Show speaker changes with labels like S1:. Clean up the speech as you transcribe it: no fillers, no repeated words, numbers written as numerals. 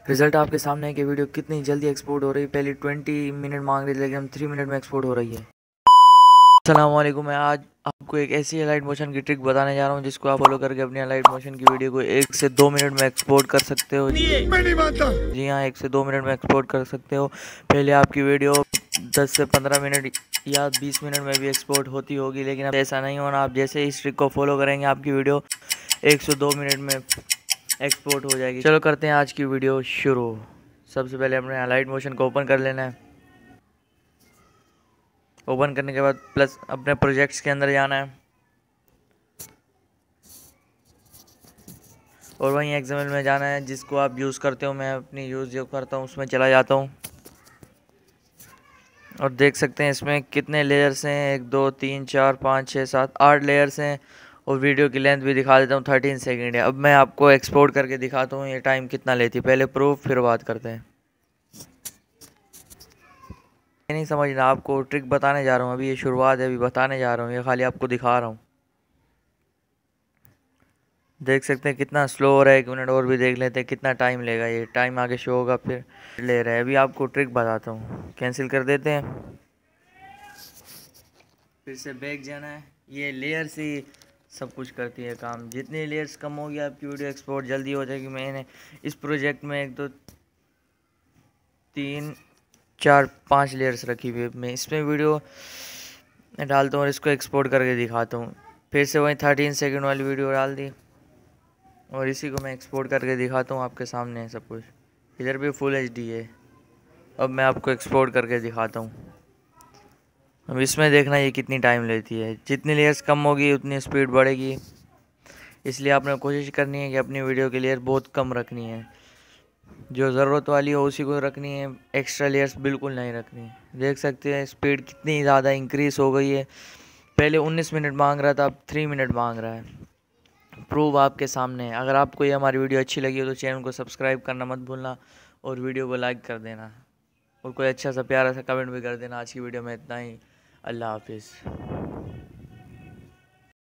S1: Result आपके सामने है कि वीडियो कितनी जल्दी एक्सपोर्ट हो रही है। पहले 20 मिनट मांग रही थी, लेकिन हम 3 मिनट में एक्सपोर्ट हो रही है। अस्सलाम वालेकुम। मैं आज आपको एक ऐसी अलाइट मोशन की ट्रिक बताने जा रहा हूं जिसको आप फॉलो करके अपनी अलाइट मोशन की वीडियो को 1 से 2 मिनट में एक्सपोर्ट कर सकते हो। मैं नहीं मानता। जी हाँ, 1 से 2 मिनट में एक्सपोर्ट कर सकते हो। पहले आपकी वीडियो 10 से 15 मिनट या 20 मिनट में भी एक्सपोर्ट होती होगी, लेकिन अब ऐसा नहीं होना। आप जैसे इस ट्रिक को फॉलो करेंगे आपकी वीडियो 1 से 2 मिनट में एक्सपोर्ट हो जाएगी। चलो करते हैं आज की वीडियो शुरू। सबसे पहले अपने अलाइट मोशन को ओपन कर लेना है। ओपन करने के बाद प्लस अपने प्रोजेक्ट्स के अंदर जाना है और वहीं एक्सएमएल में जाना है जिसको आप यूज़ करते हो। मैं अपनी यूज़ जो करता हूँ उसमें चला जाता हूँ और देख सकते हैं इसमें कितने लेयर्स हैं। 1 2 3 4 5 6 7 8 लेयर्स हैं और वीडियो की लेंथ भी दिखा देता हूँ, 13 सेकंड है। अब मैं आपको एक्सपोर्ट करके दिखाता हूँ ये टाइम कितना लेती है। पहले प्रूफ फिर बात करते हैं। नहीं समझना, आपको ट्रिक बताने जा रहा हूँ। अभी ये शुरुआत है, अभी बताने जा रहा हूँ, ये खाली आपको दिखा रहा हूँ। देख सकते हैं कितना स्लो हो रहा है। 1 मिनट और भी देख लेते हैं कितना टाइम लेगा। ये टाइम आगे शो होगा फिर ले रहा है। अभी आपको ट्रिक बताता हूँ। कैंसिल कर देते हैं, फिर से बैक जाना है। ये लेयर्स ही सब कुछ करती है काम। जितनी लेयर्स कम होगी आपकी वीडियो एक्सपोर्ट जल्दी हो जाएगी। मैंने इस प्रोजेक्ट में 1 2 3 4 5 लेयर्स रखी हुई है। मैं इसमें वीडियो डालता हूँ और इसको एक्सपोर्ट करके दिखाता हूँ। फिर से वही 13 सेकंड वाली वीडियो डाल दी और इसी को मैं एक्सपोर्ट करके दिखाता हूँ। आपके सामने है सब कुछ, इधर भी फुल एचडी है। अब मैं आपको एक्सपोर्ट करके दिखाता हूँ। अब इसमें देखना ये कितनी टाइम लेती है। जितनी लेयर्स कम होगी उतनी स्पीड बढ़ेगी, इसलिए आपने कोशिश करनी है कि अपनी वीडियो की लेयर बहुत कम रखनी है। जो ज़रूरत वाली हो उसी को रखनी है, एक्स्ट्रा लेयर्स बिल्कुल नहीं रखनी है। देख सकते हैं स्पीड कितनी ज़्यादा इंक्रीज़ हो गई है। पहले 19 मिनट मांग रहा था, अब 3 मिनट मांग रहा है। प्रूव आपके सामने है। अगर आपको ये हमारी वीडियो अच्छी लगी हो तो चैनल को सब्सक्राइब करना मत भूलना और वीडियो को लाइक कर देना और कोई अच्छा सा प्यारा सा कमेंट भी कर देना। आज की वीडियो में इतना ही। अल्लाह हाफिज़।